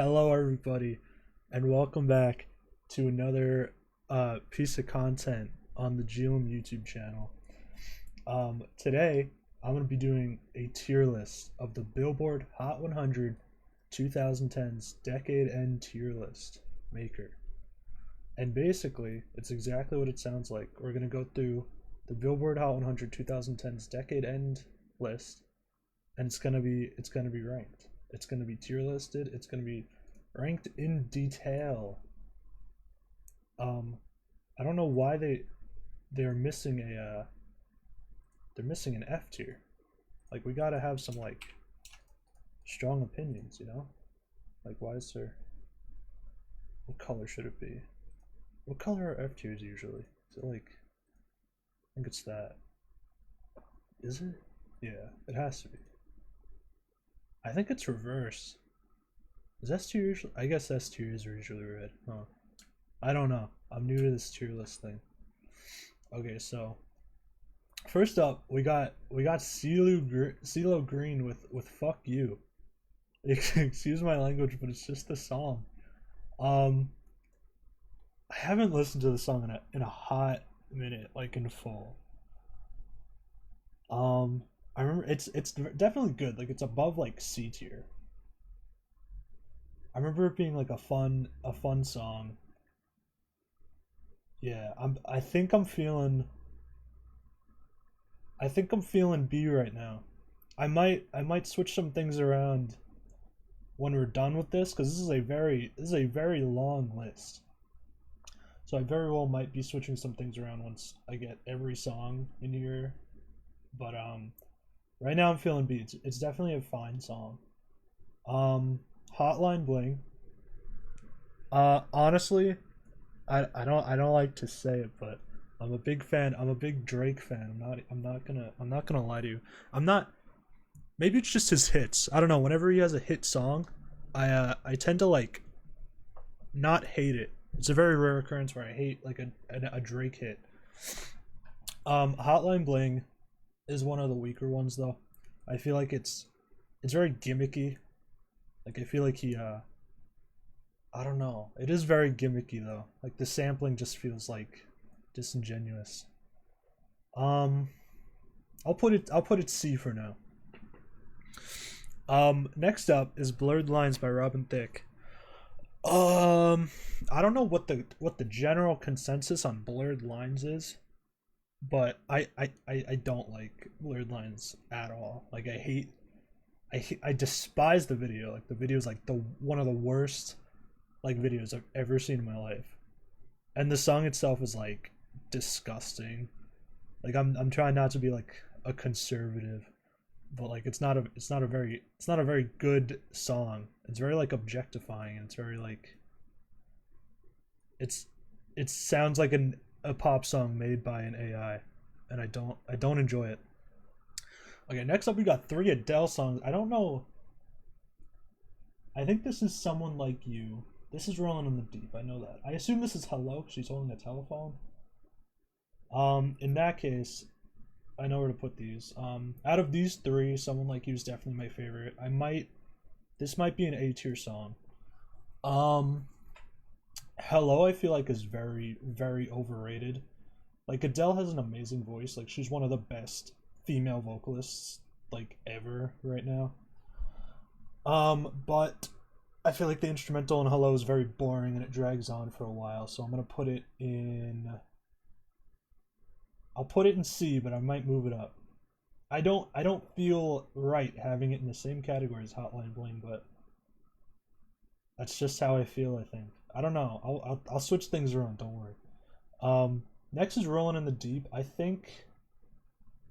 Hello, everybody, and welcome back to another piece of content on the GLM YouTube channel. Today, I'm going to be doing a tier list of the Billboard Hot 100 2010s Decade End Tier List Maker. And basically, it's exactly what it sounds like. We're going to go through the Billboard Hot 100 2010s Decade End list, and it's going to be ranked. It's going to be tier listed. It's going to be ranked in detail. I don't know why they're missing they're missing an F tier. Like, we gotta have some like strong opinions, you know? Like, why is there? What color should it be? What color are F tiers usually? Is it like? I think it's that. Is it? Yeah, it has to be. I think it's reverse. Is S tier usually? I guess S tiers are usually red. Huh. I don't know. I'm new to this tier list thing. Okay, so first up, we got CeeLo Green with "Fuck You." Excuse my language, but it's just a song. Um, I haven't listened to the song in a hot minute, like in full. I remember it's definitely good. Like, it's above like C tier. I remember it being like a fun song. Yeah, I think I'm feeling B right now. I might switch some things around when we're done with this, because this is a very long list. So I very well might be switching some things around once I get every song in here. But right now I'm feeling B. It's definitely a fine song. Um Hotline Bling. Honestly, I don't like to say it, but I'm a big fan. I'm a big Drake fan. I'm not gonna lie to you. I'm not. Maybe it's just his hits. I don't know. Whenever he has a hit song, I tend to like not hate it. It's a very rare occurrence where I hate like a Drake hit. Hotline Bling is one of the weaker ones though. I feel like it's very gimmicky. Like, I feel like he I don't know. It is very gimmicky though. Like, the sampling just feels like disingenuous. Um, I'll put it C for now. Next up is Blurred Lines by Robin Thicke. Um, I don't know what the general consensus on Blurred Lines is, but I don't like Blurred Lines at all. Like, I despise the video. Like, the video is like the one of the worst like videos I've ever seen in my life. And the song itself is like disgusting. Like, I'm trying not to be like a conservative, but like it's not a very good song. It's very like objectifying, and it's very like it's it sounds like a pop song made by an AI, and I don't enjoy it. Okay, next up we got three Adele songs. I don't know. I think this is Someone Like You. This is Rolling in the Deep. I know that. I assume this is Hello because she's holding a telephone. In that case, I know where to put these. Out of these three, Someone Like You is definitely my favorite. This might be an A tier song. Um, Hello, I feel like is very, very overrated. Like, Adele has an amazing voice. Like, she's one of the best female vocalists like ever right now. But I feel like the instrumental in Hello is very boring and it drags on for a while, so I'm gonna put it in. I'll put it in C, but I might move it up. I don't feel right having it in the same category as Hotline Bling, but that's just how I feel. I think. I don't know. I'll switch things around. Don't worry. Next is Rolling in the Deep. I think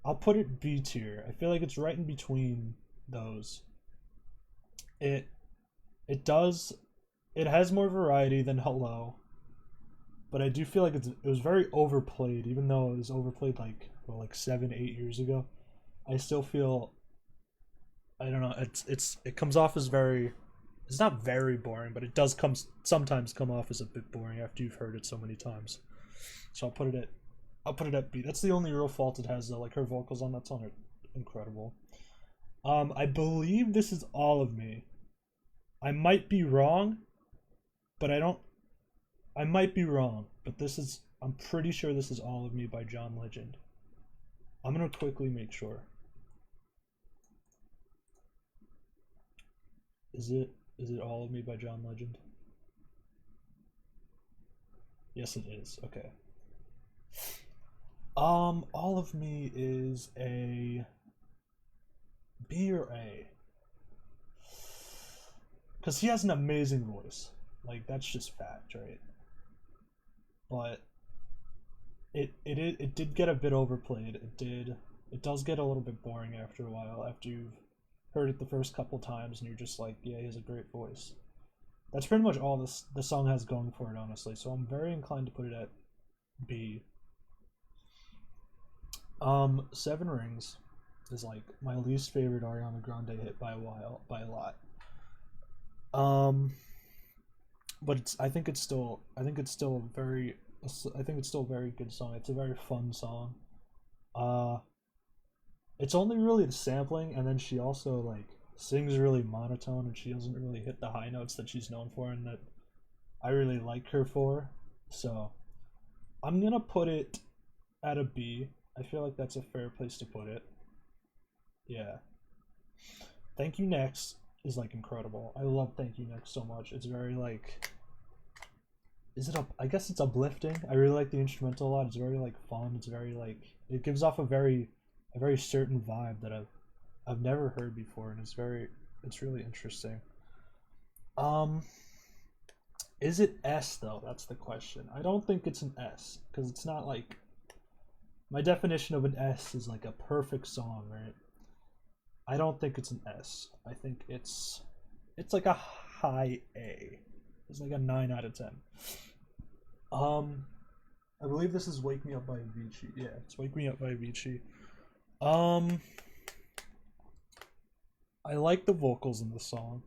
I'll put it B tier. I feel like it's right in between those. It it does it has more variety than Hello, but I do feel like it was very overplayed, even though it was overplayed like, well, like 7 8 years ago. I still feel, I don't know, it comes off as very, it's not very boring, but it does sometimes come off as a bit boring after you've heard it so many times. So I'll put it at B. That's the only real fault it has though. Like, her vocals on that song are incredible. I believe this is All of Me. I might be wrong, but I don't. I might be wrong, but this is. I'm pretty sure this is All of Me by John Legend. I'm gonna quickly make sure. Is it All of Me by John Legend? Yes, it is. Okay. All of Me is a B or A? Because he has an amazing voice. Like, that's just fact, right? But it did get a bit overplayed. It does get a little bit boring after a while, after you've heard it the first couple times and you're just like, yeah, he has a great voice. That's pretty much all the song has going for it, honestly. So I'm very inclined to put it at B. Seven Rings is like my least favorite Ariana Grande hit by a lot. Um, but I think it's still a very good song. It's a very fun song. Uh, it's only really the sampling, and then she also like sings really monotone, and she doesn't really hit the high notes that she's known for, and that I really like her for. So I'm gonna put it at a B. I feel like that's a fair place to put it. Yeah. Thank You Next is like incredible. I love Thank You Next so much. It's very like, is it up? I guess it's uplifting. I really like the instrumental a lot. It's very like fun. It's very like, it gives off a very certain vibe that I've never heard before, and it's really interesting. Um, is it S though? That's the question. I don't think it's an S because it's not like, my definition of an S is like a perfect song, right? I don't think it's an S. I think it's like a high A. It's like a 9 out of 10. Um, I believe this is "Wake Me Up" by Avicii. Yeah, it's "Wake Me Up" by Avicii. Um, I like the vocals in the song.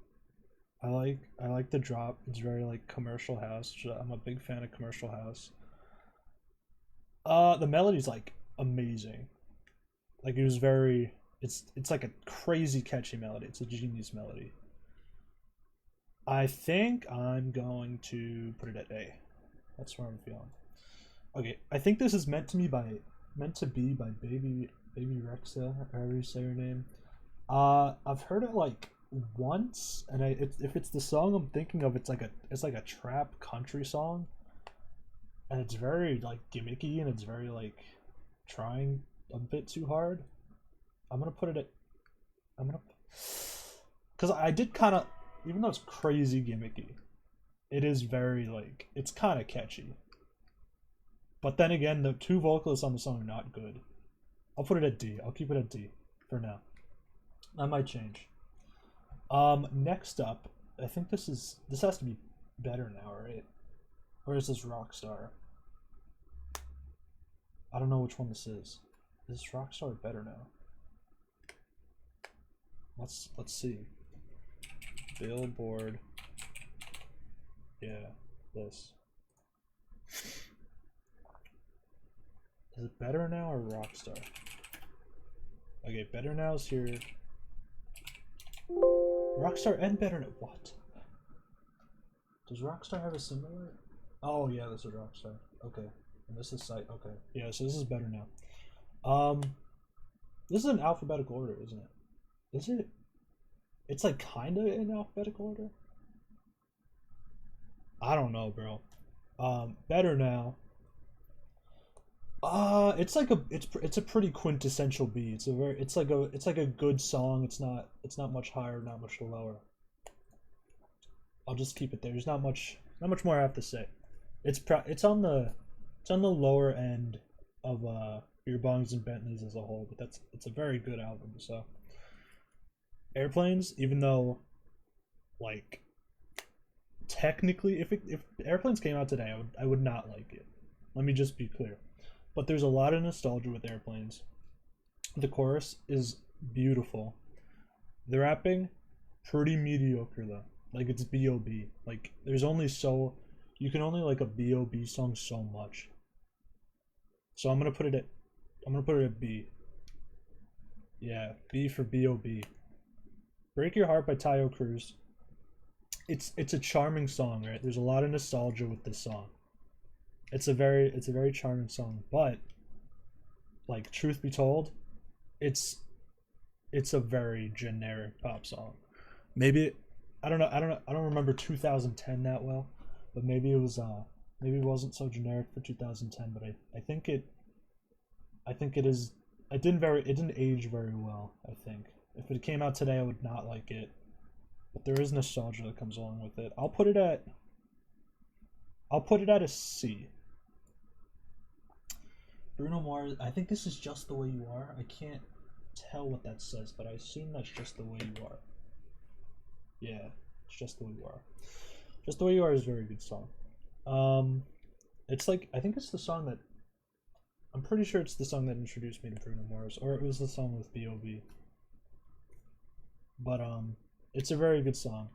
I like the drop. It's very like commercial house. I'm a big fan of commercial house. The melody's like amazing. Like it was very. It's like a crazy catchy melody. It's a genius melody. I think I'm going to put it at A. That's where I'm feeling. Okay, I think this is meant to be by Baby Rexa, however you say her name. I've heard it like once, and if it's the song I'm thinking of, it's like a trap country song, and it's very like gimmicky, and it's very like trying a bit too hard. I'm gonna put it at I'm gonna because I did kind of, even though it's crazy gimmicky, it is very like, it's kind of catchy. But then again, the two vocalists on the song are not good. I'll put it at D. I'll keep it at D for now. I might change. Next up, I think this has to be Better Now, right? Or is this Rockstar? I don't know which one this is. Is this Rockstar or Better Now? Let's see. Billboard. Yeah, this. Is it Better Now or Rockstar? Okay, Better Now's here. Rockstar and Better Now. What? Does Rockstar have a similar? Oh yeah, this is Rockstar. Okay, and this is Site. Okay, yeah. So this is Better Now. This is in alphabetical order, isn't it? Is it? It's like kinda in alphabetical order. I don't know, bro. Better Now. It's a pretty quintessential B. It's like a good song. It's not much higher, not much lower. I'll just keep it there. There's not much more I have to say. It's on the lower end of Beer Bongs and Bentleys as a whole, but it's a very good album. So Airplanes, even though like technically, if Airplanes came out today, I would not like it. Let me just be clear. But there's a lot of nostalgia with Airplanes. The chorus is beautiful. The rapping, pretty mediocre though. Like it's B.O.B. Like there's only so, you can only like a B.O.B. song so much. So I'm gonna put it at B. Yeah, B for B.O.B. Break Your Heart by Tayo Cruz. it's a charming song, right? There's a lot of nostalgia with this song. It's a very charming song, but like truth be told, it's it's a very generic pop song. Maybe I don't remember 2010 that well, but maybe it wasn't so generic for 2010, but I think it is it didn't age very well, I think. If it came out today I would not like it. But there is nostalgia that comes along with it. I'll put it at a C. Bruno Mars, I think this is Just the Way You Are. I can't tell what that says, but I assume that's Just the Way You Are. Yeah, it's Just the Way You Are. Just the Way You Are is a very good song. Um, it's like I think it's the song that I'm pretty sure it's the song that introduced me to Bruno Mars, or it was the song with B.O.B. But it's a very good song.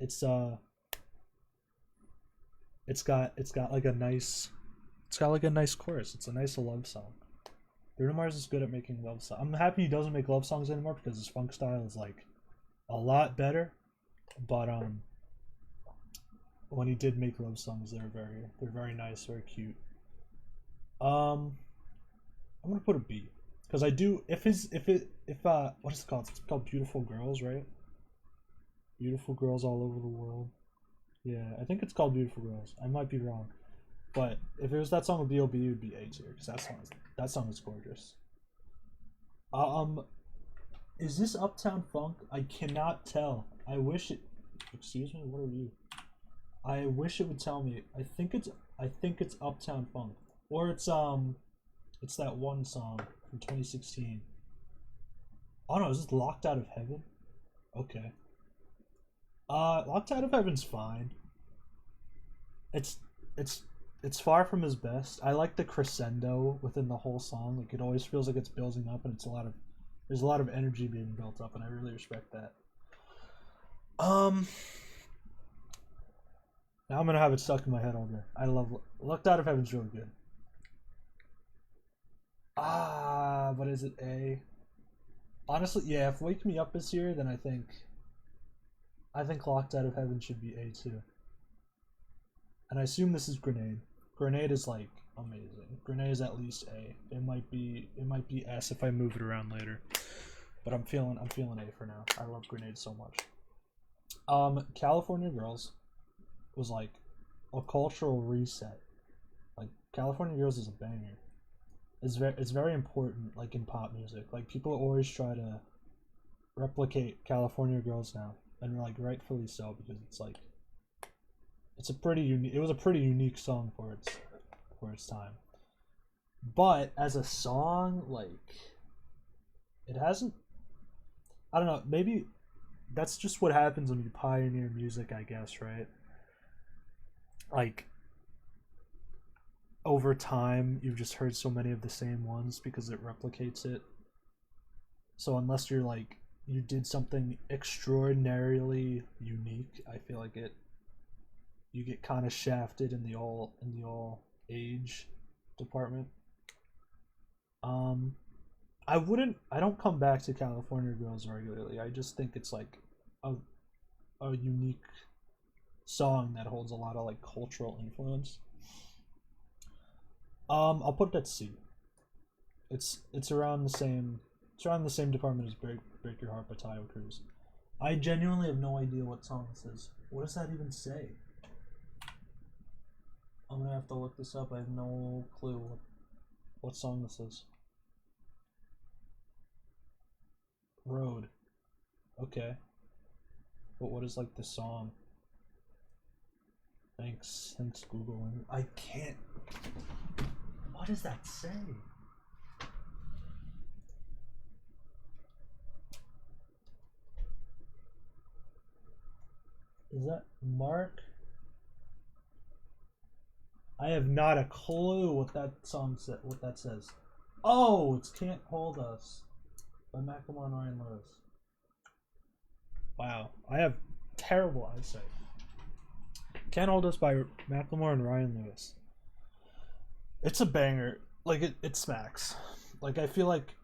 It's it's got like a nice it's got like a nice chorus. It's a nice love song. Bruno Mars is good at making love songs. I'm happy he doesn't make love songs anymore because his funk style is like a lot better. But when he did make love songs, they're very nice, very cute. Um, I'm gonna put a B because I do if what is it called? It's called Beautiful Girls, right? Beautiful Girls All Over the World. Yeah, I think it's called Beautiful Girls. I might be wrong, but if it was that song with B.O.B., it would be A tier because that song is gorgeous. Um, is this Uptown Funk? I cannot tell. I wish it. Excuse me. What are you? I wish it would tell me. I think it's Uptown Funk, or it's that one song from 2016. Oh no, is this Locked Out of Heaven? Okay. Locked Out of Heaven's fine. It's it's it's far from his best. I like the crescendo within the whole song. Like it always feels like it's building up, and there's a lot of energy being built up, and I really respect that. Um, Now I'm gonna have it stuck in my head all day. I love Locked Out of Heaven's really good. But is it A? Honestly, yeah. If Wake Me Up is here, then I think Locked Out of Heaven should be A too. And I assume this is Grenade. Grenade is like amazing. Grenade is at least A. It might be S if I move it around later. But I'm feeling A for now. I love Grenade so much. California Girls was like a cultural reset. Like California Girls is a banger. It's very important like in pop music. Like people always try to replicate California Girls now, and like rightfully so because it's like it's a pretty unique. It was a pretty unique song for its time. But as a song, like it hasn't. I don't know. Maybe that's just what happens when you pioneer music, I guess, right? Like over time, you've just heard so many of the same ones because it replicates it. So unless you're like you did something extraordinarily unique, I feel like it you get kind of shafted in the all age department. Um, I don't come back to California Girls regularly. I just think it's like a a unique song that holds a lot of like cultural influence. I'll put it at C. It's around the same it's around the same department as Break Your Heart by Tayo Cruz. I genuinely have no idea what song this is. What does that even say? I'm gonna have to look this up. I have no clue what song this is. Road. Okay. But what is like the song? Thanks Googling. I can't. What does that say? Is that Mark? I have not a clue what that song said. What that says. Oh, it's "Can't Hold Us" by Macklemore and Ryan Lewis. Wow, I have terrible eyesight. "Can't Hold Us" by Macklemore and Ryan Lewis. It's a banger. Like it smacks. Like I feel like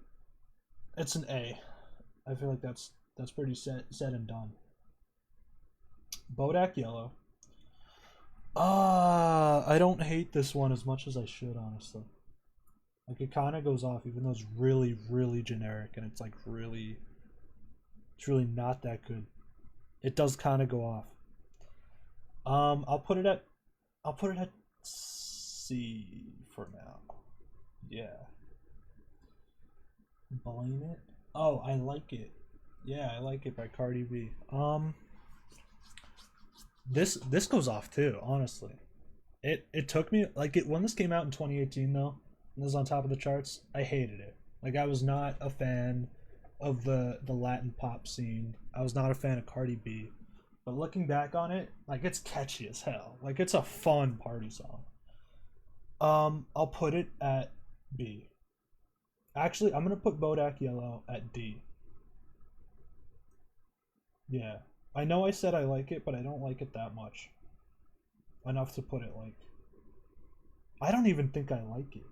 it's an A. I feel like that's pretty said and done. Bodak Yellow. I don't hate this one as much as I should, honestly. Like, it kind of goes off, even though it's really, really generic, and it's like it's really not that good. It does kind of go off. I'll put it at C for now. Yeah. Blame It. Oh, I like it. Yeah, I like it by Cardi B. This goes off too, honestly. It took me like it when this came out in 2018 though, and this was on top of the charts. I hated it. Like I was not a fan of the Latin pop scene. I was not a fan of Cardi B. But looking back on it, like it's catchy as hell. Like it's a fun party song. I'll put it at B. Actually, I'm gonna put Bodak Yellow at D. Yeah. I know I said I like it, but I don't like it that much. Enough to put it like. I don't even think I like it.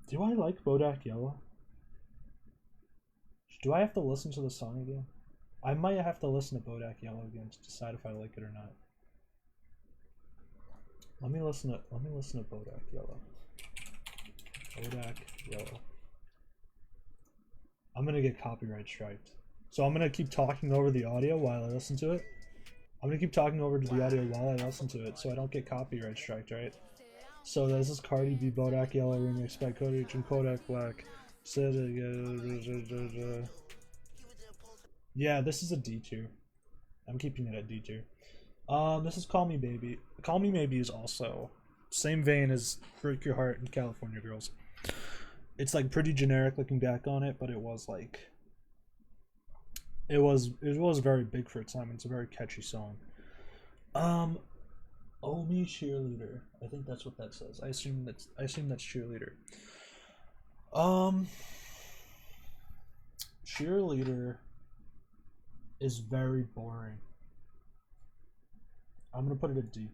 Do I like Bodak Yellow? Do I have to listen to the song again? I might have to listen to Bodak Yellow again to decide if I like it or not. Let me listen to Bodak Yellow. Bodak Yellow. I'm gonna get copyright striked. So I'm gonna keep talking over the audio while I listen to it. I'm gonna keep talking over to the audio while I listen to it so I don't get copyright striked, right? So this is Cardi B Bodak Yellow remix by Kodak and Kodak Black. Yeah, this is a D tier. I'm keeping it at D tier. This is Call Me Baby. Call Me Maybe is also same vein as Break Your Heart and California Girls. It's like pretty generic looking back on it, but it was like it was very big for its time. It's a very catchy song. Um, Oh Me Cheerleader. I think that's what that says. I assume that's Cheerleader. Um, Cheerleader is very boring. I'm gonna put it at D.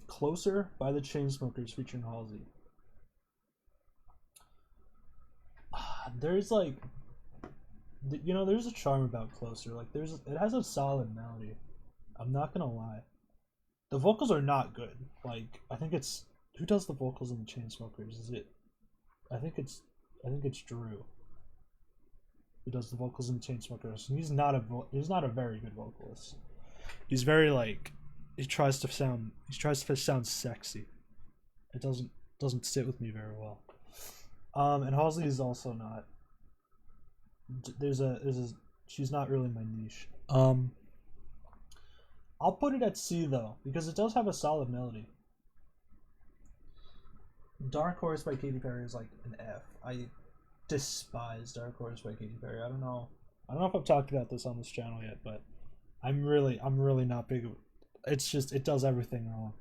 Closer by the Chainsmokers featuring Halsey. There's like, there's a charm about Closer. Like, it has a solid melody. I'm not gonna lie. The vocals are not good. Like, I think it's who does the vocals in the Chainsmokers? Is it? I think it's Drew who does the vocals in the Chainsmokers. He's not a very good vocalist. He's very like he tries to sound sexy. It doesn't sit with me very well. And Halsey is also not. There's a she's not really my niche. I'll put it at C though because it does have a solid melody. Dark Horse by Katy Perry is like an F. I despise Dark Horse by Katy Perry. I don't know if I've talked about this on this channel yet, but I'm really not big. It's just it does everything wrong.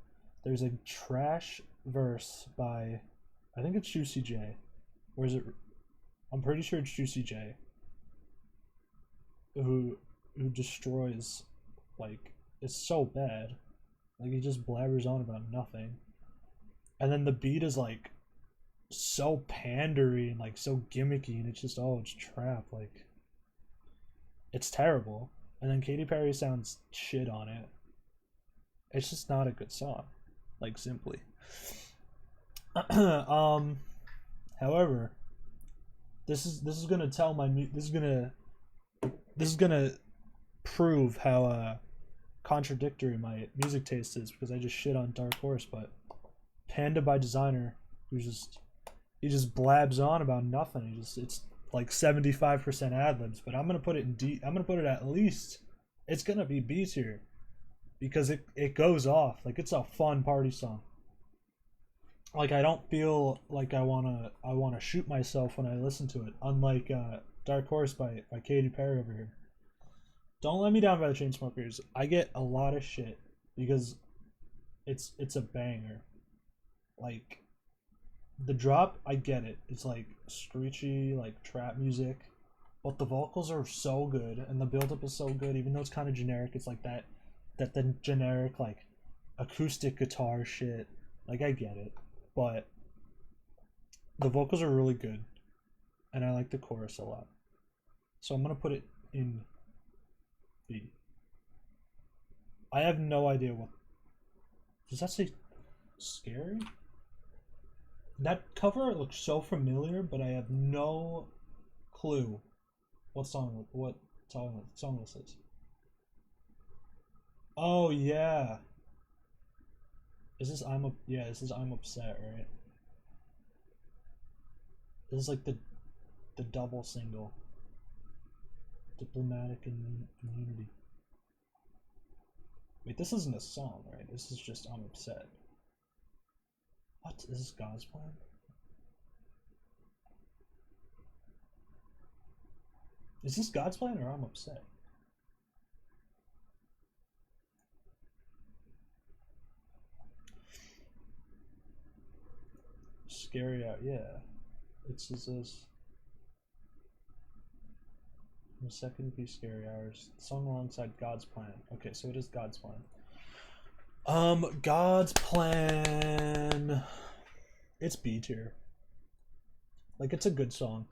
There's a trash verse by I think it's Juicy J. Or is it? I'm pretty sure it's Juicy J. Who destroys, like, it's so bad. Like, he just blabbers on about nothing. And then the beat is, like, so pandery and, like, so gimmicky, and it's just, it's trap. Like, it's terrible. And then Katy Perry sounds shit on it. It's just not a good song. Like, simply. However, this is gonna tell this is gonna prove how contradictory my music taste is because I just shit on Dark Horse, but Panda by Designer, he just blabs on about nothing. It's like 75% ad libs, but I'm gonna put it in D. I'm gonna put it at least. It's gonna be B tier because it goes off like it's a fun party song. Like I don't feel like I wanna shoot myself when I listen to it. Unlike Dark Horse by Katy Perry over here. Don't Let Me Down by the Chainsmokers. I get a lot of shit because it's a banger. Like the drop, I get it. It's like screechy, like trap music, but the vocals are so good and the build-up is so good. Even though it's kind of generic, it's like that the generic like acoustic guitar shit. Like I get it, but the vocals are really good, and I like the chorus a lot. So I'm gonna put it in B. I have no idea what. Does that say scary? That cover art looks so familiar, but I have no clue what song this is. Oh yeah. Is this this is I'm Upset, right? This is like the double single. Diplomatic Immunity. Wait, this isn't a song, right? This is just I'm Upset. What? Is this God's Plan? Is this God's Plan or I'm Upset? Scary Out, yeah. It's this. The second piece, Scary Hours. Song alongside God's Plan. Okay, so it is God's Plan. God's Plan. It's B tier. Like, it's a good song.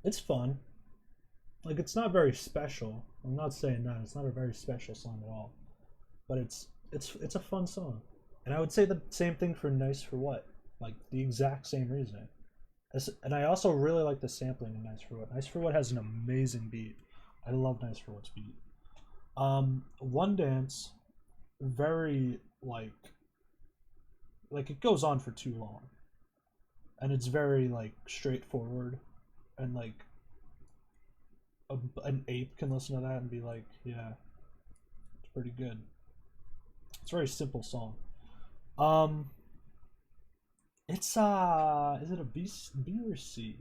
It's fun. Like, it's not very special. I'm not saying that. It's not a very special song at all. But it's a fun song. And I would say the same thing for Nice for What. Like, the exact same reasoning. And I also really like the sampling in Nice for What. Nice for What has an amazing beat. I love Nice for What's beat. One Dance, very like it goes on for too long. And it's very like straightforward, and like an ape can listen to that and be like, yeah, it's pretty good. It's a very simple song. It's is it a B or C?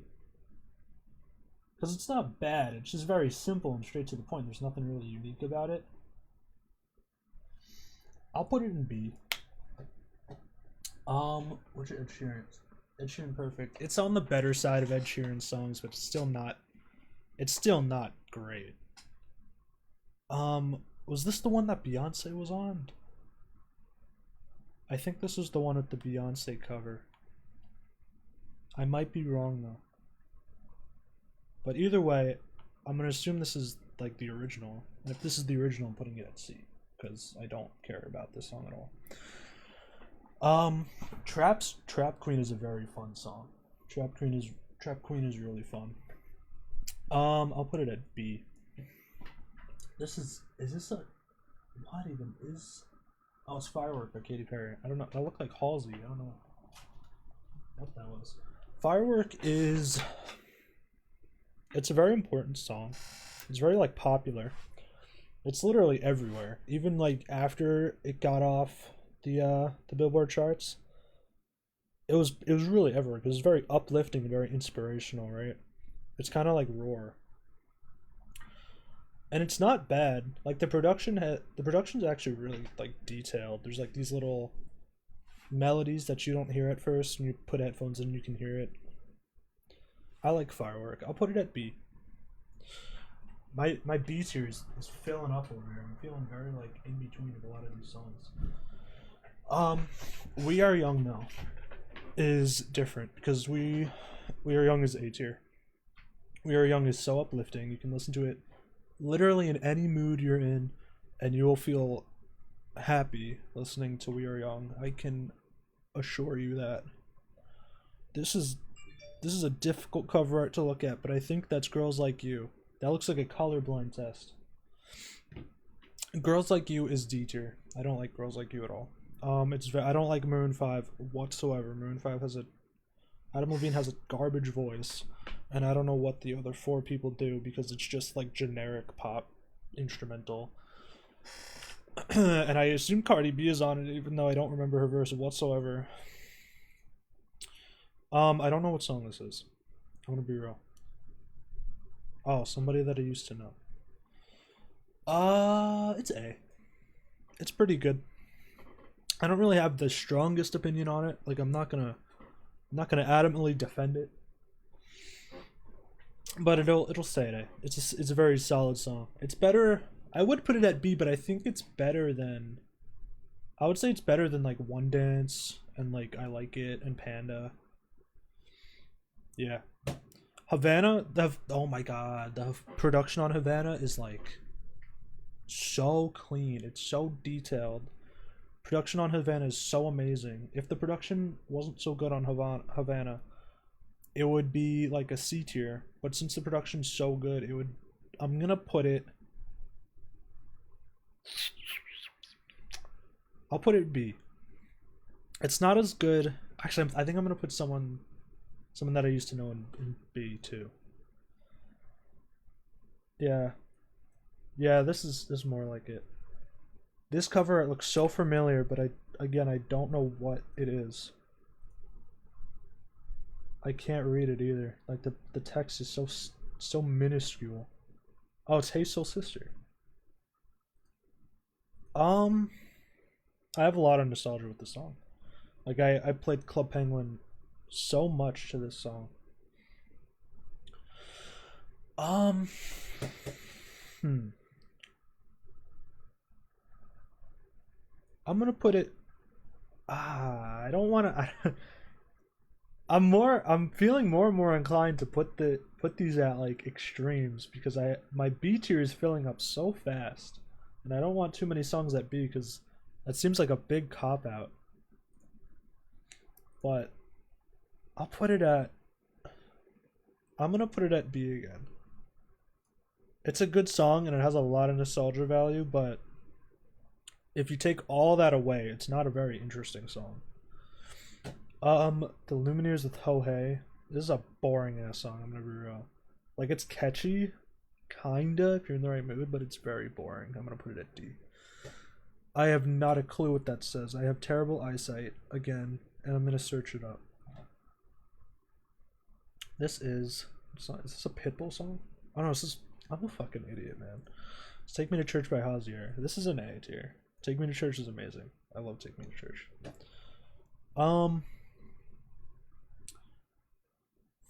Because it's not bad. It's just very simple and straight to the point. There's nothing really unique about it. I'll put it in B. What's Ed Sheeran? Ed Sheeran Perfect. It's on the better side of Ed Sheeran's songs, but it's still not. It's still not great. Was this the one that Beyonce was on? I think this is the one with the Beyonce cover. I might be wrong though. But either way, I'm gonna assume this is like the original. And if this is the original, I'm putting it at C because I don't care about this song at all. Trap Queen is a very fun song. Trap Queen is really fun. I'll put it at B. Is this a what even is? Oh, it's Firework by Katy Perry. I don't know. That looked like Halsey. I don't know what that was. Firework is. It's a very important song. It's very like popular. It's literally everywhere. Even like after it got off the Billboard charts, it was really everywhere because it's very uplifting and very inspirational, right? It's kind of like Roar. And it's not bad. Like the production's actually really like detailed. There's like these little melodies that you don't hear at first, and you put headphones in, you can hear it. I like Firework. I'll put it at B. My B tier is filling up over here. I'm feeling very like in between of a lot of these songs. We Are Young though is different because We Are Young is A tier. We Are Young is so uplifting. You can listen to it literally in any mood you're in, and you will feel happy listening to We Are Young. I can assure you that. This is a difficult cover art to look at, but I think that's Girls Like You. That looks like a colorblind test. Girls Like You is D tier. I don't like Girls Like You at all. I don't like Maroon 5 whatsoever. Maroon 5 Adam Levine has a garbage voice, and I don't know what the other four people do because it's just like generic pop instrumental. And I assume Cardi B is on it, even though I don't remember her verse whatsoever. I don't know what song this is. I'm gonna be real. Oh, somebody that I used to know. It's A. It's pretty good. I don't really have the strongest opinion on it. Like I'm not gonna adamantly defend it. But it'll stay at A. It's a very solid song. It's better. I would put it at B, but I think it's better than. I would say it's better than like One Dance and like I Like It and Panda. Yeah. Havana, oh my god, the production on Havana is like so clean. It's so detailed. Production on Havana is so amazing. If the production wasn't so good on Havana, it would be like a C tier. But since the production's so good, it would. I'm gonna put it. I'll put it B. It's not as good. Actually, I think I'm gonna put someone that I used to know in B too. Yeah, yeah. This is more like it. This cover art looks so familiar, but I don't know what it is. I can't read it either. Like the text is so minuscule. Oh, it's Hey Soul Sister. Um, I have a lot of nostalgia with the song. Like I played Club Penguin so much to this song. Um, hmm. I'm gonna put it. I don't want to. I'm feeling more and more inclined to put these at like extremes because my B tier is filling up so fast, and I don't want too many songs at B because that seems like a big cop out. But I'll put it at. I'm gonna put it at B again. It's a good song and it has a lot of nostalgia value, but if you take all that away, it's not a very interesting song. The Lumineers with Ho Hey. This is a boring ass song. I'm gonna be real. Like it's catchy, kinda if you're in the right mood, but it's very boring. I'm gonna put it at D. I have not a clue what that says. I have terrible eyesight again, and I'm gonna search it up. This is. Is this a Pitbull song? Oh no, this is. I'm a fucking idiot, man. It's Take Me to Church by Hozier. This is an A tier. Take Me to Church is amazing. I love Take Me to Church. Um,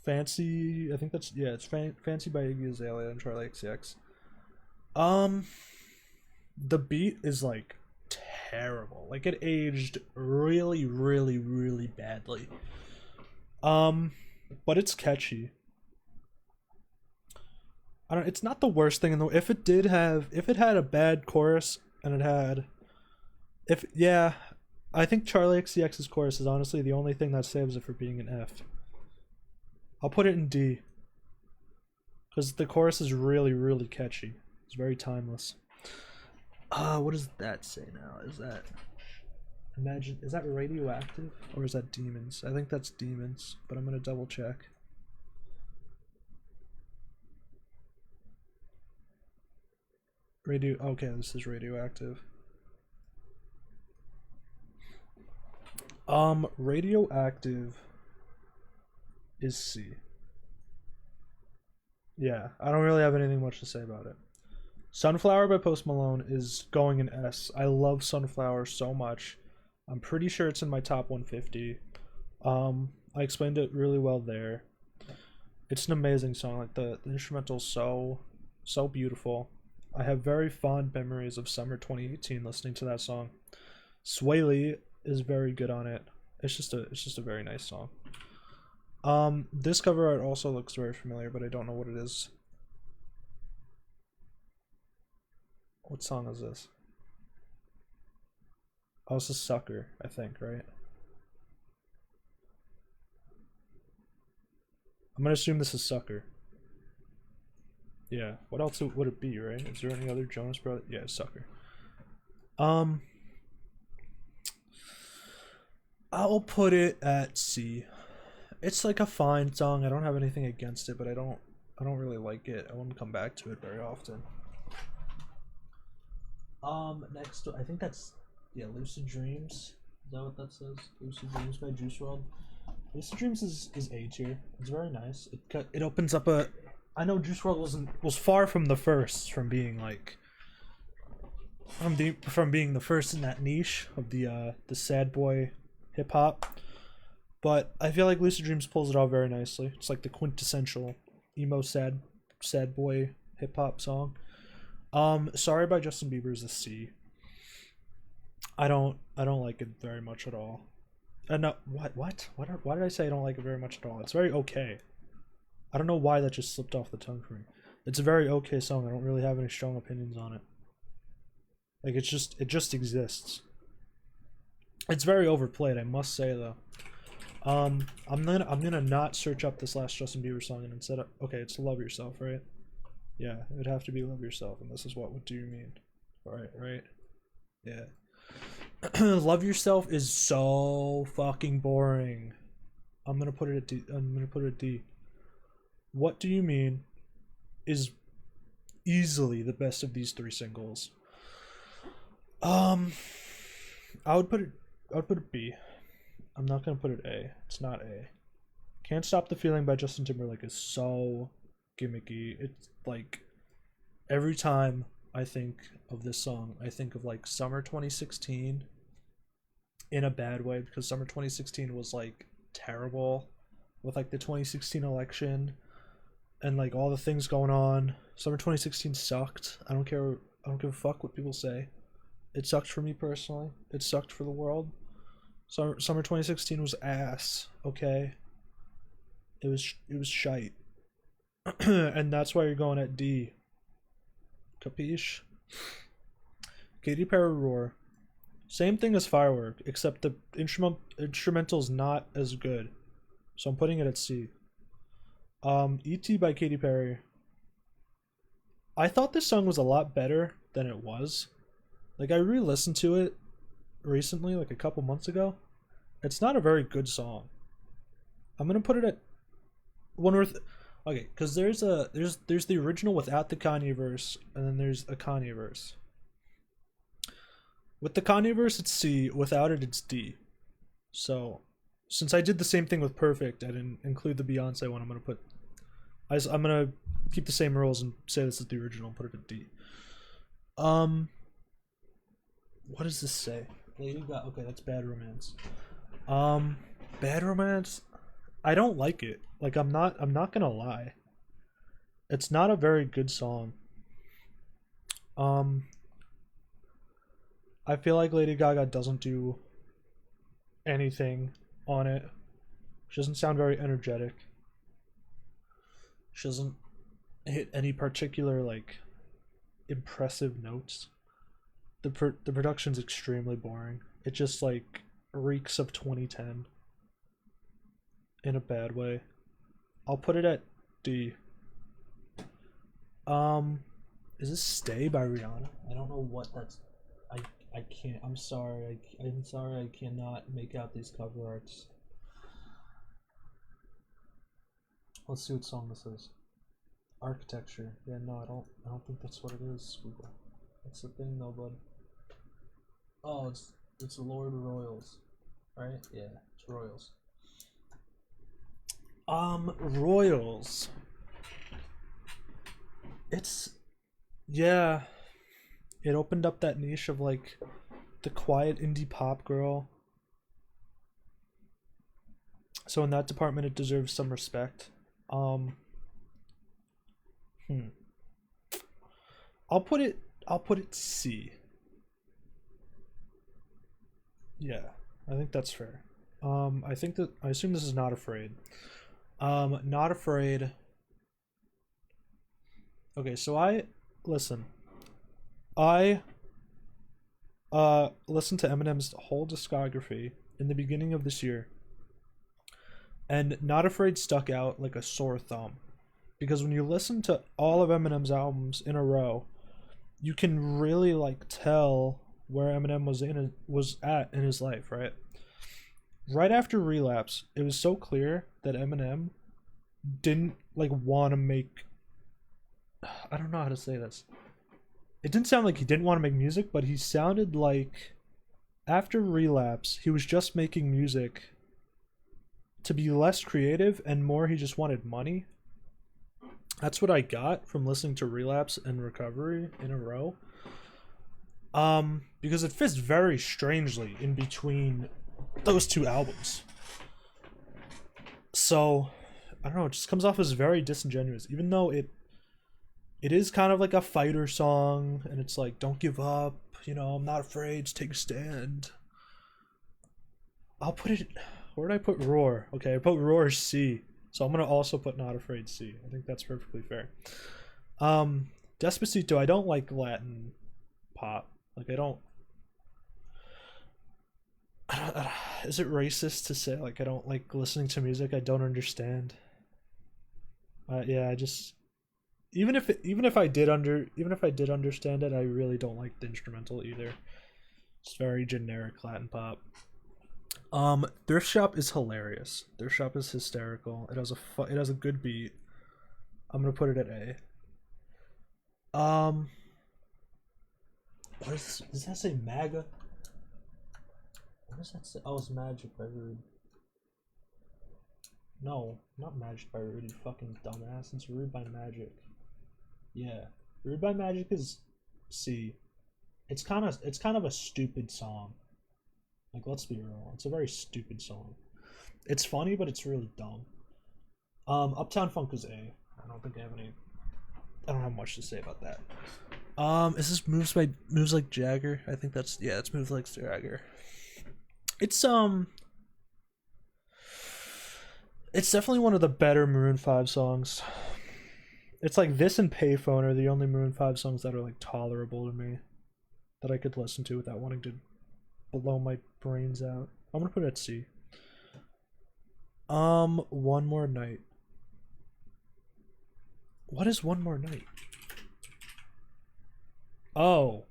Fancy. I think that's it's Fancy by Iggy Azalea and Charlie XCX. Um, the beat is like terrible. Like it aged really, really, really badly. Um, but it's catchy. I don't. It's not the worst thing in the. If it had a bad chorus and it had, if yeah, I think Charlie XCX's chorus is honestly the only thing that saves it for being an F. I'll put it in D because the chorus is really, really catchy. It's very timeless. What does that say now? Is that Imagine? Is that Radioactive or is that Demons? I think that's Demons, but I'm gonna double check. Okay, this is Radioactive. Radioactive is C. Yeah, I don't really have anything much to say about it. Sunflower by Post Malone is going in S. I love Sunflower so much. I'm pretty sure it's in my top 150. I explained it really well there. It's an amazing song. Like the instrumental's so beautiful. I have very fond memories of summer 2018 listening to that song. Sway Lee is very good on it. It's just a very nice song. This cover art also looks very familiar, but I don't know what it is. What song is this? Oh, it's a Sucker, I think, right? I'm gonna assume this is Sucker. Yeah. What else would it be, right? Is there any other Jonas Brothers? Yeah, Sucker. Um, I'll put it at C. It's like a fine song. I don't have anything against it, but I don't really like it. I wouldn't come back to it very often. Next, I think that's Lucid Dreams. Is that what that says? Lucid Dreams by Juice WRLD. Lucid Dreams is A tier. It's very nice. It opens up a. I know Juice WRLD was far from the first from being like from being the first in that niche of the sad boy hip hop, but I feel like Lucid Dreams pulls it off very nicely. It's like the quintessential emo sad boy hip hop song. Sorry by Justin Bieber is a C. I don't like it very much at all. No, why did I say I don't like it very much at all? It's very okay. I don't know why that just slipped off the tongue for me. It's a very okay song. I don't really have any strong opinions on it. Like it just exists. It's very overplayed, I must say though. I'm gonna not search up this last Justin Bieber song and instead of okay, it's Love Yourself, right? Yeah, it'd have to be Love Yourself, and this is what do you mean? Right. Yeah. Love Yourself is so fucking boring. I'm gonna put it at D. I'm gonna put it at D. What Do You Mean is easily the best of these three singles. I would put it B. I'm not gonna put it A. It's not A. Can't Stop the Feeling by Justin Timberlake is so gimmicky. It's like every time I think of this song, I think of like summer 2016 in a bad way because summer 2016 was like terrible with like the 2016 election and like all the things going on. Summer 2016 sucked. I don't care. I don't give a fuck what people say. It sucked for me personally. It sucked for the world. Summer 2016 was ass. Okay. It was shite. And that's why you're going at D. Capiche? Katy Perry Roar. Same thing as Firework, except the instrumental's not as good. So I'm putting it at C. E.T. by Katy Perry. I thought this song was a lot better than it was. Like I re-listened to it recently, like a couple months ago. It's not a very good song. I'm gonna put it at one worth. Okay, because there's the original without the Kanye verse, and then there's a Kanye verse. With the Kanye verse, it's C. Without it, it's D. So, since I did the same thing with Perfect, I didn't include the Beyonce one. I'm gonna keep the same rules and say this is the original and put it at D. What does this say? Lady Gaga. Okay, that's Bad Romance. Bad Romance. I don't like it. Like I'm not gonna lie. It's not a very good song. I feel like Lady Gaga doesn't do anything on it. She doesn't sound very energetic. She doesn't hit any particular like impressive notes. The production's extremely boring. It just like reeks of 2010 in a bad way. I'll put it at D. Is this Stay by Rihanna? I don't know what that's. I can't. I'm sorry. I'm sorry. I cannot make out these cover arts. Let's see what song this is. Architecture. Yeah, no, I don't think that's what it is. That's the thing, though, bud. Oh, it's Lord Royals, right? Yeah, it's Royals. Royals. It's yeah. It opened up that niche of like the quiet indie pop girl. So in that department, it deserves some respect. Hmm. I'll put it C. Yeah, I think that's fair. I assume this is Not Afraid. Not Afraid. Okay, so I listened to Eminem's whole discography in the beginning of this year, and Not Afraid stuck out like a sore thumb, because when you listen to all of Eminem's albums in a row, you can really like tell where Eminem was at in his life, right? Right after Relapse, it was so clear that Eminem didn't like want to make. I don't know how to say this. It didn't sound like he didn't want to make music, but he sounded like after Relapse, he was just making music to be less creative and more he just wanted money. That's what I got from listening to Relapse and Recovery in a row. Because it fits very strangely in between those two albums. So, I don't know, it just comes off as very disingenuous, even though it is kind of like a fighter song, and it's like, don't give up, I'm not afraid, just take a stand. I'll put it, where did I put Roar? Okay, I put Roar C. So I'm gonna also put Not Afraid C. I think that's perfectly fair. Despacito, I don't like Latin pop. Like I don't is it racist to say like I don't like listening to music I don't understand? Yeah, I just even if I did understand it, I really don't like the instrumental either. It's very generic Latin pop. Thrift Shop is hilarious. Thrift Shop is hysterical. It has a good beat. I'm gonna put it at A. What is this? Does that say MAGA? What does that say? Oh, it's Magic by Rude. No, not Magic by Rude, you fucking dumbass. It's Rude by Magic. Yeah. Rude by Magic is C. It's kind of a stupid song. Like let's be real. It's a very stupid song. It's funny, but it's really dumb. Uptown Funk is A. I don't think I have any I don't have much to say about that. Is this Moves Like Jagger? I think that's it's Moves Like Jagger. It's definitely one of the better Maroon 5 songs. It's like this and Payphone are the only Maroon 5 songs that are like tolerable to me. That I could listen to without wanting to blow my brains out. I'm gonna put it at C. One More Night. What is One More Night? Oh.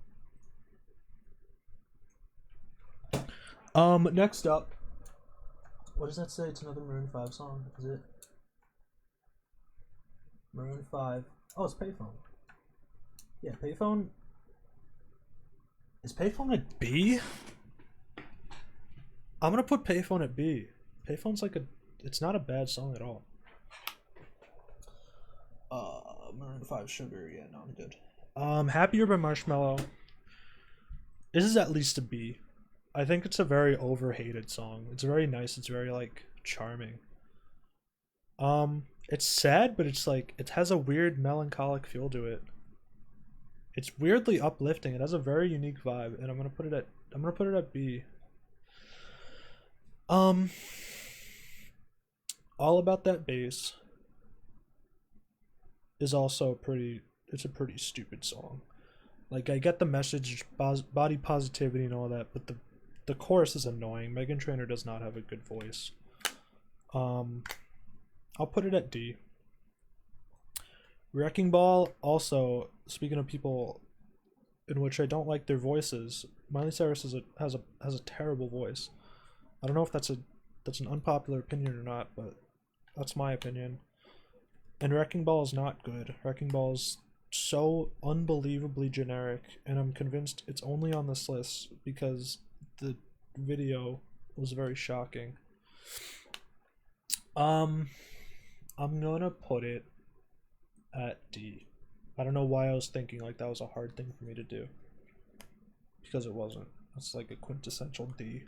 Next up. What does that say? It's another Maroon 5 song, is it? Maroon 5. Oh, it's Payphone. Yeah, Payphone. Is Payphone at B? I'm gonna put Payphone at B. Payphone's like it's not a bad song at all. Maroon 5 Sugar, yeah, no, I'm good. Happier by Marshmello. This is at least a B. I think it's a very overhated song. It's very nice, it's very like charming. It's sad, but it's like it has a weird melancholic feel to it. It's weirdly uplifting. It has a very unique vibe, and I'm gonna put it at B. All About That Bass is also it's a pretty stupid song. Like I get the message, body positivity and all that, but the chorus is annoying. Meghan Trainor does not have a good voice. I'll put it at D. Wrecking Ball, also, speaking of people in which I don't like their voices, Miley Cyrus has a terrible voice. I don't know if that's an unpopular opinion or not, but that's my opinion. And Wrecking Ball is not good. Wrecking Ball is so unbelievably generic, and I'm convinced it's only on this list because the video was very shocking. I'm gonna put it at D. I don't know why I was thinking like that was a hard thing for me to do. Because it wasn't. It's like a quintessential D.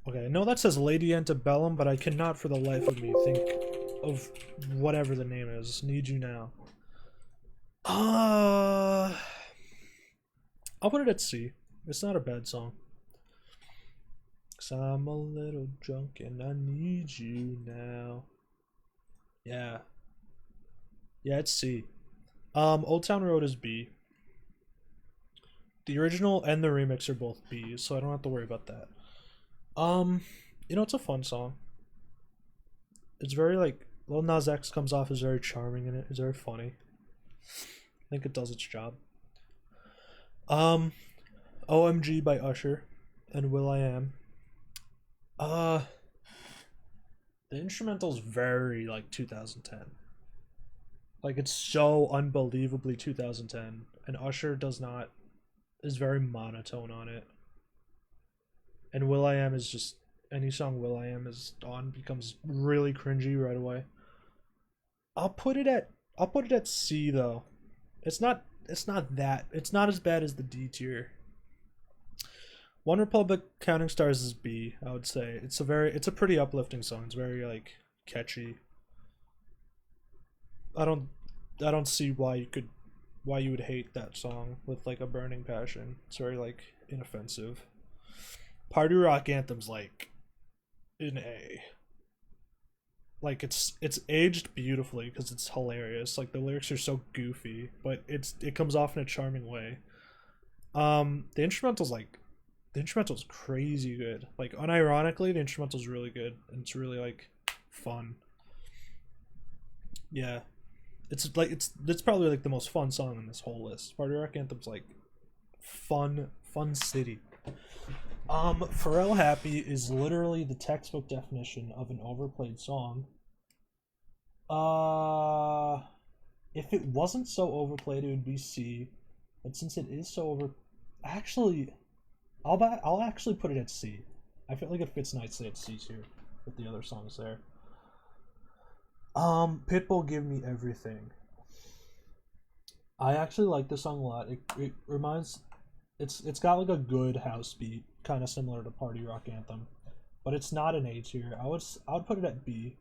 Okay, I know that says Lady Antebellum, but I cannot for the life of me think of whatever the name is. Need You Now. I'll put it at C. It's not a bad song. 'Cause I'm a little drunk and I need you now. Yeah. Yeah, it's C. Old Town Road is B. The original and the remix are both B, so I don't have to worry about that. It's a fun song. It's very like Lil Nas X comes off as very charming in it. It's very funny. I think it does its job. OMG by Usher and will.i.am. The instrumental's very like 2010. Like it's so unbelievably 2010, and Usher is very monotone on it. And will.i.am is just any song will.i.am is on becomes really cringy right away. I'll put it at C though. It's not as bad as the D tier. One Republic Counting Stars is B, I would say. It's a pretty uplifting song. It's very like catchy. I don't see why you would hate that song with like a burning passion. It's very like inoffensive. Party Rock Anthem's like an A. like it's aged beautifully because it's hilarious. Like the lyrics are so goofy, but it comes off in a charming way. The instrumental's crazy good. Like unironically, the instrumental's really good and it's really like fun. Yeah, it's probably like the most fun song in this whole list. Party Rock Anthem's like fun city. Pharrell Happy is literally the textbook definition of an overplayed song. Uh, if it wasn't so overplayed, it would be C. But since it is so actually, I'll actually put it at C. I feel like it fits nicely at C too, with the other songs there. Pitbull, Give Me Everything. I actually like this song a lot. It reminds, it's got like a good house beat, kind of similar to Party Rock Anthem, but it's not an A tier. I would put it at B.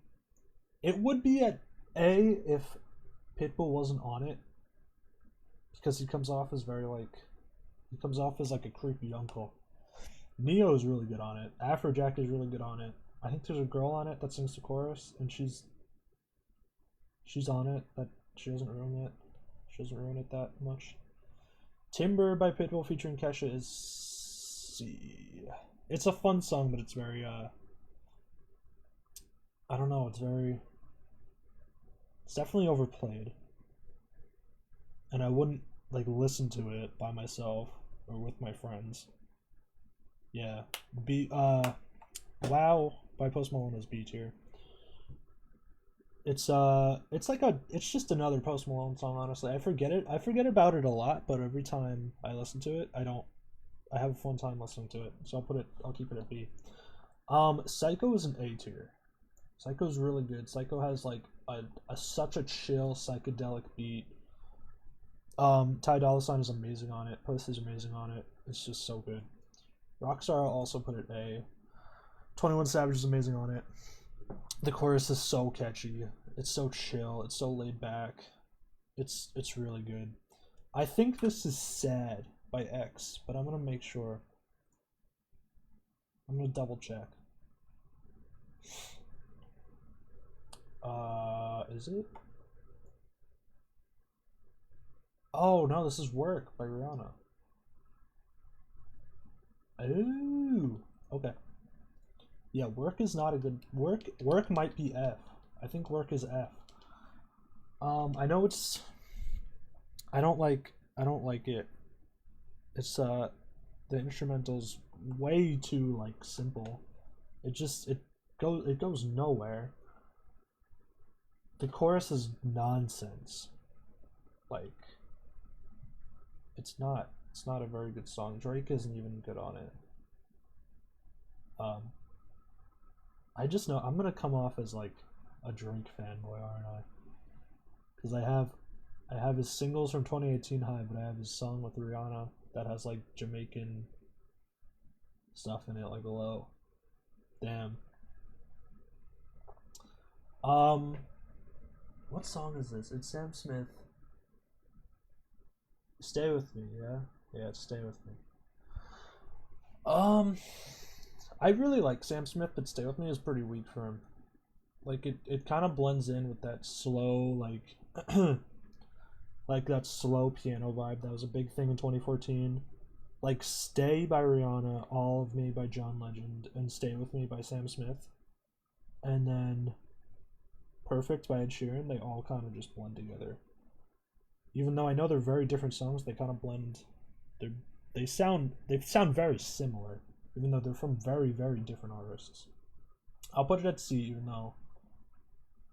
It would be at A if Pitbull wasn't on it, because he comes off as like a creepy uncle. Neo is really good on it. Afrojack is really good on it. I think there's a girl on it that sings the chorus, and she's on it, but she doesn't ruin it. She doesn't ruin it that much. Timber by Pitbull featuring Kesha is C. It's a fun song, but it's very I don't know, it's definitely overplayed. And I wouldn't like listen to it by myself or with my friends. Yeah. Wow by Post Malone is B tier. It's just another Post Malone song, honestly. I forget about it a lot, but every time I listen to it, I have a fun time listening to it. So I'll keep it at B. Psycho is an A tier. Psycho's really good. Psycho has like such a chill psychedelic beat. Ty Dolla $ign is amazing on it. Post is amazing on it. It's just so good. Rockstar I'll also put it A. 21 Savage is amazing on it. The chorus is so catchy. It's so chill. It's so laid back. It's really good. I think this is Sad by X, but I'm gonna make sure. I'm gonna double check. Is it? Oh no, this is Work by Rihanna. Ooh, okay. Yeah, Work is not a good Work might be F. I think Work is F. I know it's I don't like it. It's the instrumental's way too like simple. It goes nowhere. The chorus is nonsense. Like it's not a very good song. Drake isn't even good on it. Um I just know I'm gonna come off as like a Drake fanboy, aren't I? Because I have his singles from 2018 high, but I have his song with Rihanna that has like Jamaican stuff in it, like low. Damn. Um, what song is this? It's Sam Smith. Stay with me, yeah, yeah, it's Stay with Me. Um, I really like Sam Smith, but Stay with Me is pretty weak for him. Like it kind of blends in with that slow like that slow piano vibe that was a big thing in 2014. Like Stay by Rihanna, All of Me by John Legend, and Stay with Me by Sam Smith, and then Perfect by Ed Sheeran. They all kind of just blend together. Even though I know they're very different songs, they kind of blend. They they sound very similar, even though they're from very different artists. I'll put it at C, even though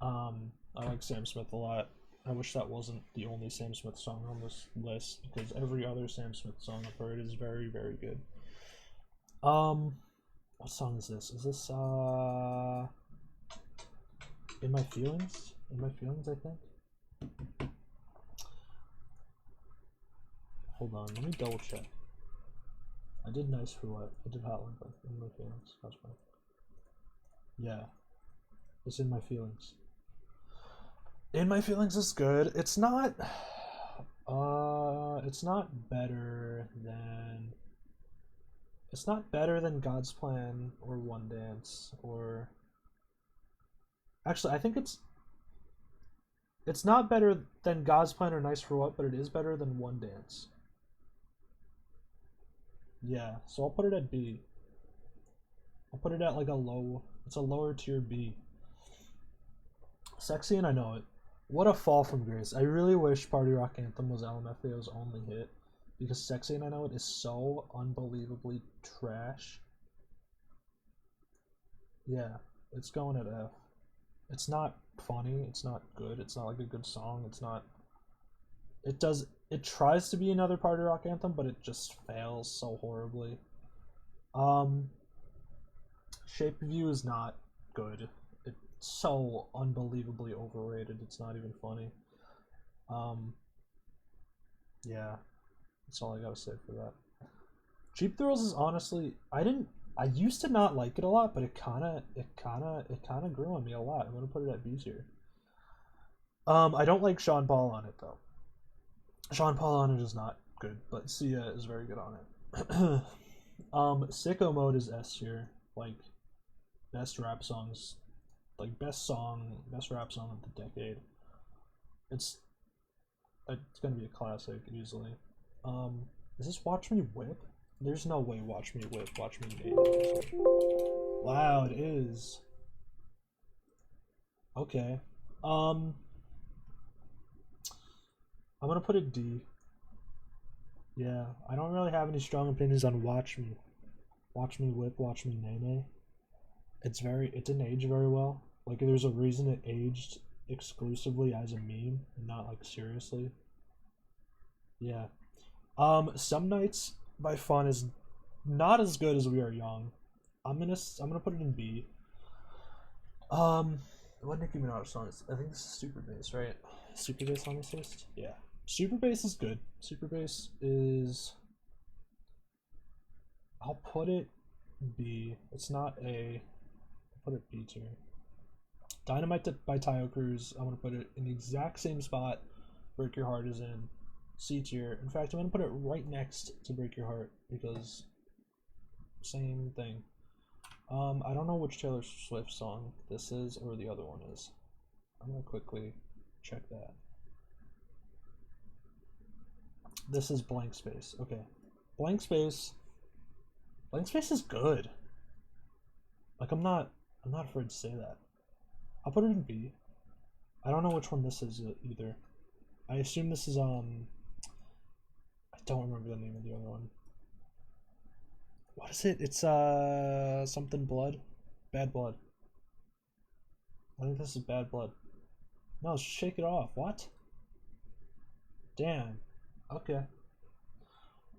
I like Sam Smith a lot. I wish that wasn't the only Sam Smith song on this list, because every other Sam Smith song I've heard is very good. Um, what song is this? Is this In My Feelings? In My Feelings, I think. Hold on, let me double check. I did Nice for What? I did Hotline Bling. In My Feelings. That's fine. Yeah, it's In My Feelings. In My Feelings is good. It's not better than God's Plan or One Dance or Actually, I think it's not better than God's Plan or Nice for What, but it is better than One Dance. Yeah, so I'll put it at B. I'll put it at like a low. It's a lower tier B. Sexy and I Know It. What a fall from grace. I really wish Party Rock Anthem was LMFAO's only hit, because Sexy and I Know It is so unbelievably trash. Yeah, it's going at F. It's not funny, it's not good, it's not like a good song, it's not. It tries to be another Party Rock Anthem, but it just fails so horribly. Shape of You is not good. It's so unbelievably overrated, it's not even funny. Yeah, that's all I gotta say for that. Cheap Thrills is honestly, I used to not like it a lot, but it kinda grew on me a lot. I'm gonna put it at B tier. I don't like Sean Paul on it though. Sean Paul on it is not good, but Sia is very good on it. Sicko Mode is S tier. Like, best rap songs, like best rap song of the decade. It's gonna be a classic easily. Is this Watch Me Whip? There's no way Watch Me Whip, Watch Me Name. Wow, it is. Okay. I'm gonna put it D. Yeah, I don't really have any strong opinions on Watch Me Whip, Watch Me Nene. It didn't age very well. Like, there's a reason it aged exclusively as a meme and not like seriously. Yeah. Some Nights by Fun is not as good as We Are Young. I'm gonna put it in B. What Nicki Minaj song is? I think this is Super Bass, right? Super Bass on this list? Yeah. Super Bass is good. Super Bass is. I'll put it B. It's not A. I'll put it B tier. Dynamite by Tayo Cruz. I'm gonna put it in the exact same spot Break Your Heart is in. C tier. In fact, I'm gonna put it right next to Break Your Heart because same thing. I don't know which Taylor Swift song this is or the other one is. I'm gonna quickly check that. This is Blank Space. Okay. Blank Space. Blank Space is good. Like, I'm not afraid to say that. I'll put it in B. I don't know which one this is either. I assume this is I don't remember the name of the other one. What is it? It's something Blood? Bad Blood. I think this is Bad Blood. No, Shake It Off. What? Damn. Okay.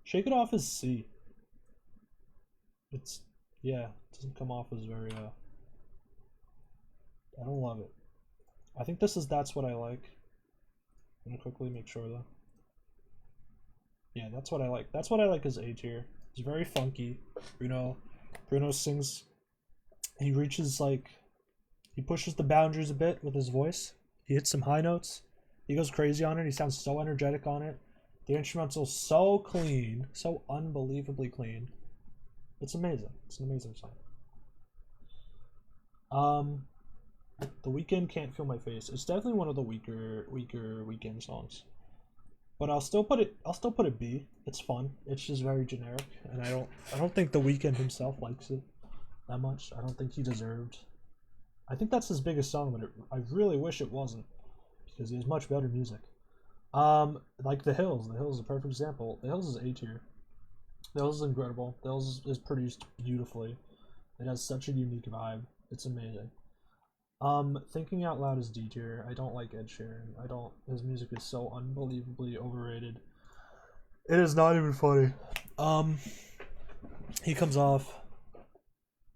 Shake It Off is C. It's, yeah, it doesn't come off as very I don't love it. I think this is That's What I Like. I'm gonna quickly make sure though. Yeah, That's What I Like. That's What I Like is A tier. It's very funky. Bruno sings. He reaches he pushes the boundaries a bit with his voice. He hits some high notes. He goes crazy on it. He sounds so energetic on it. The instrumental's so clean, so unbelievably clean. It's amazing. It's an amazing song. The Weeknd, Can't Feel My Face. It's definitely one of the weaker Weeknd songs. But I'll still put it B. It's fun. It's just very generic, and I don't think The Weeknd himself likes it that much. I don't think he deserved. I think that's his biggest song, but I really wish it wasn't, because he has much better music. Like The Hills. The Hills is a perfect example. The Hills is A tier. The Hills is incredible. The Hills is produced beautifully. It has such a unique vibe. It's amazing. Thinking Out Loud is D tier. I don't like Ed Sheeran. His music is so unbelievably overrated. It is not even funny. He comes off.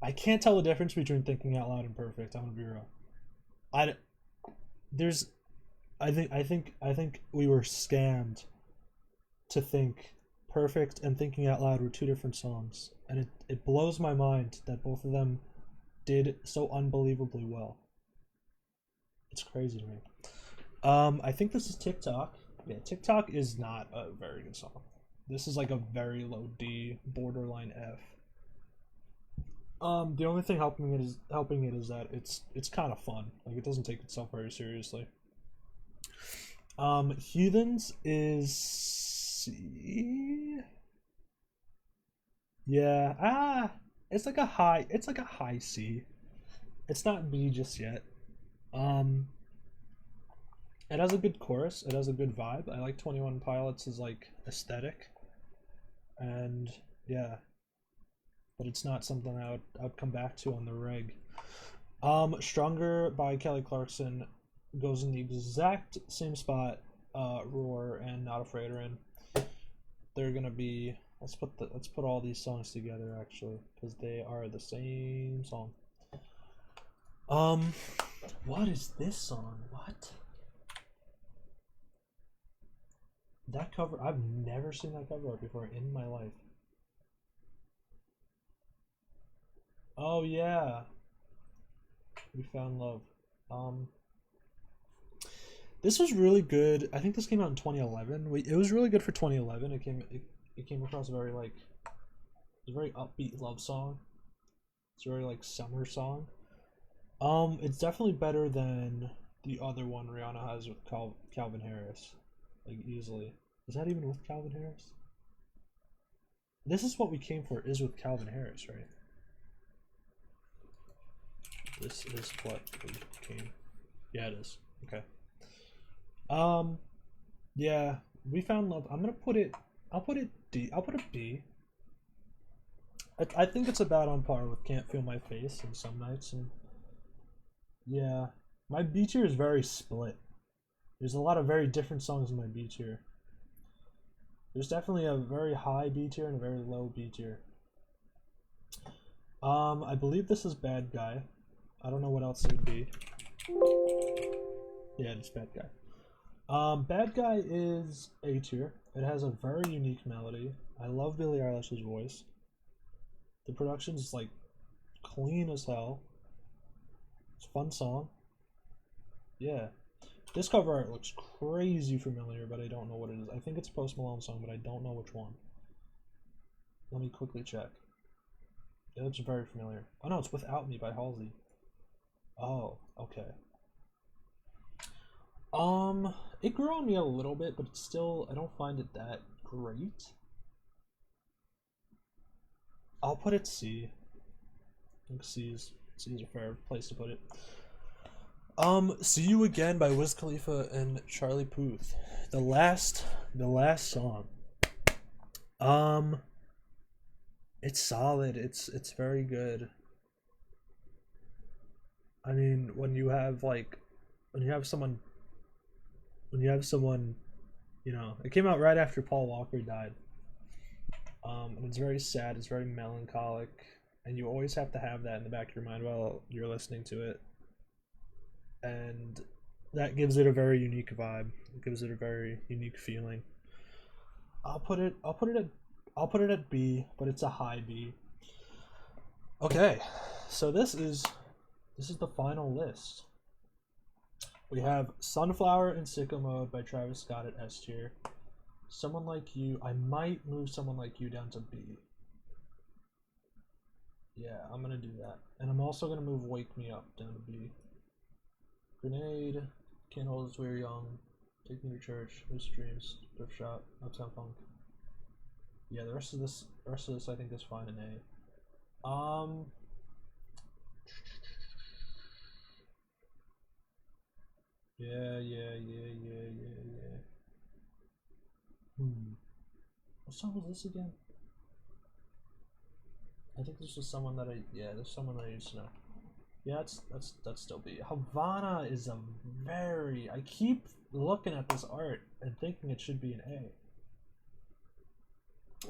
I can't tell the difference between Thinking Out Loud and Perfect. I'm gonna be real. I think we were scammed to think Perfect and Thinking Out Loud were two different songs, and it blows my mind that both of them did so unbelievably well. It's crazy to me. I think this is TikTok. Yeah, TikTok is not a very good song. This is like a very low D, borderline F. The only thing helping it is that it's kind of fun. Like it doesn't take itself very seriously. Heathens is C. Yeah, it's like a high C. It's not B just yet. Um, it has a good chorus. It has a good vibe. I like 21 Pilots' like aesthetic, and yeah, but it's not something I would come back to on the reg. Stronger by Kelly Clarkson goes in the exact same spot. Roar and Not Afraid are in. They're gonna be. Let's put all these songs together actually, because they are the same song. Um, what is this song? What? That cover, I've never seen that cover art before in my life. Oh yeah, We Found Love. Um, this was really good. I think this came out in 2011. It was really good for 2011. It came across very like it's a very upbeat love song. It's a very like summer song. It's definitely better than the other one Rihanna has with Calvin Harris, like easily. Is that even with Calvin Harris? This is what we came for. Is with Calvin Harris, right? This is what we came. Yeah, it is. Okay. Um, yeah, We Found Love. I'm gonna put it. I'll put it D. I'll put it B. I think it's about on par with Can't Feel My Face in some nights, and yeah, my B tier is very split. There's a lot of very different songs in my B tier. There's definitely a very high B tier and a very low B tier. I believe this is Bad Guy. I don't know what else it would be. Yeah, it's Bad Guy. Bad Guy is A tier. It has a very unique melody. I love Billie Eilish's voice. The production's like clean as hell. It's a fun song. Yeah. This cover art looks crazy familiar, but I don't know what it is. I think it's a Post Malone song, but I don't know which one. Let me quickly check. It looks very familiar. Oh no, it's Without Me by Halsey. Oh, okay. It grew on me a little bit, but it's still, I don't find it that great. I'll put it C. I think C is a fair place to put it. See You Again by Wiz Khalifa and Charlie Puth. The last song. Um, it's solid. It's very good. I mean, when you have like, when you have someone, you know, it came out right after Paul Walker died. And it's very sad. It's very melancholic, and you always have to have that in the back of your mind while you're listening to it. And that gives it a very unique vibe. It gives it a very unique feeling. I'll put it at B, but it's a high B. Okay, so this is the final list. We have Sunflower and Sicko Mode by Travis Scott at S tier. Someone Like You, I might move Someone Like You down to B. Yeah, I'm gonna do that. And I'm also gonna move Wake Me Up down to B. Grenade, Can't Hold Us We're Young, Take Me to Church, Lucid Dreams, Thrift Shop, Uptown Funk. Yeah, the rest of this I think is fine in A. Yeah. What song was this again? I think this was someone that there's someone I used to know. Yeah, that's still B. Havana is a very, I keep looking at this art and thinking it should be an A.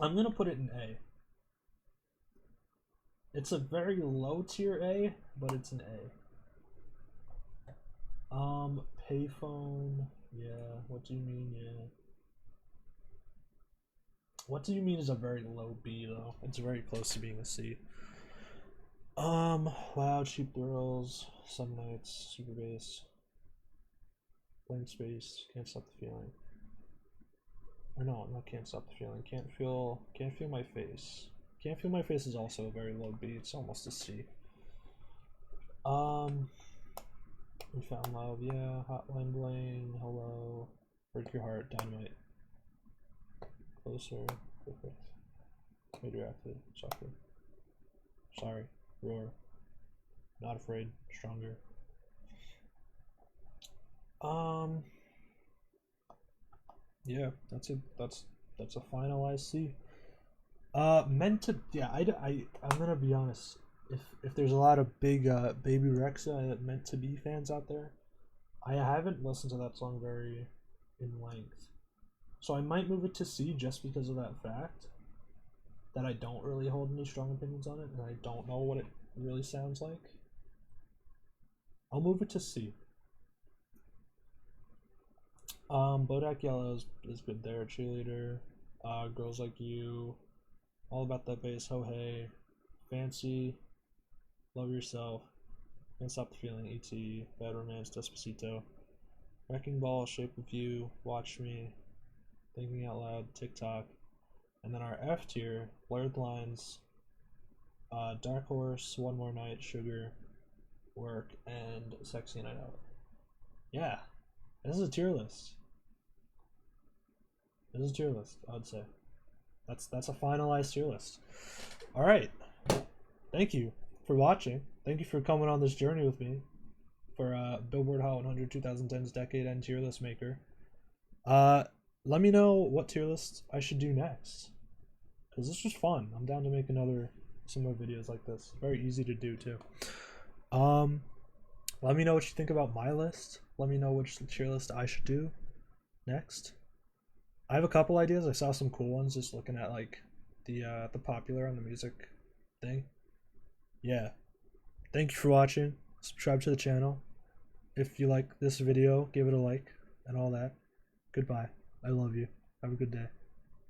I'm gonna put it in A. It's a very low tier A, but it's an A. Payphone, yeah. What do you mean, yeah? What do you mean is a very low B though? It's very close to being a C. Wow, Cheap Thrills, Some Nights, Super Bass, Blank Space, Can't Stop the Feeling. Or no, not Can't Stop the Feeling. Can't feel My Face. Can't Feel My Face is also a very low B. It's almost a C. We Found Love, yeah. Hotline Bling, Hello. Break Your Heart, Dynamite. Closer, Perfect. Radioactive, Suffer. Sorry, Roar. Not Afraid, Stronger. Yeah, that's a finalized C. Meant to, yeah. I'm gonna be honest. If there's a lot of big Baby Rexha Meant to Be fans out there, I haven't listened to that song very in length, so I might move it to C just because of that fact. That I don't really hold any strong opinions on it, and I don't know what it really sounds like. I'll move it to C. Bodak Yellow is good there. Cheerleader, Girls Like You, All About That Bass, Ho Hey, Fancy, Love Yourself, Can't Stop the Feeling, E.T., Bad Romance, Despacito, Wrecking Ball, Shape of You, Watch Me, Thinking Out Loud, TikTok, and then our F tier, Blurred Lines, Dark Horse, One More Night, Sugar, Work, and Sexy Night Out. Yeah, this is a tier list. This is a tier list, I'd say. That's a finalized tier list. All right. Thank you for watching. Thank you for coming on this journey with me for Billboard Hot 100 2010's Decade End Tier List Maker. Let me know what tier list I should do next, because this was fun. I'm down to make some more videos like this. Very easy to do too. Let me know what you think about my list. Let me know which tier list I should do next. I have a couple ideas. I saw some cool ones just looking at like the popular on the music thing. Yeah. Thank you for watching. Subscribe to the channel. If you like this video, give it a like and all that. Goodbye. I love you. Have a good day.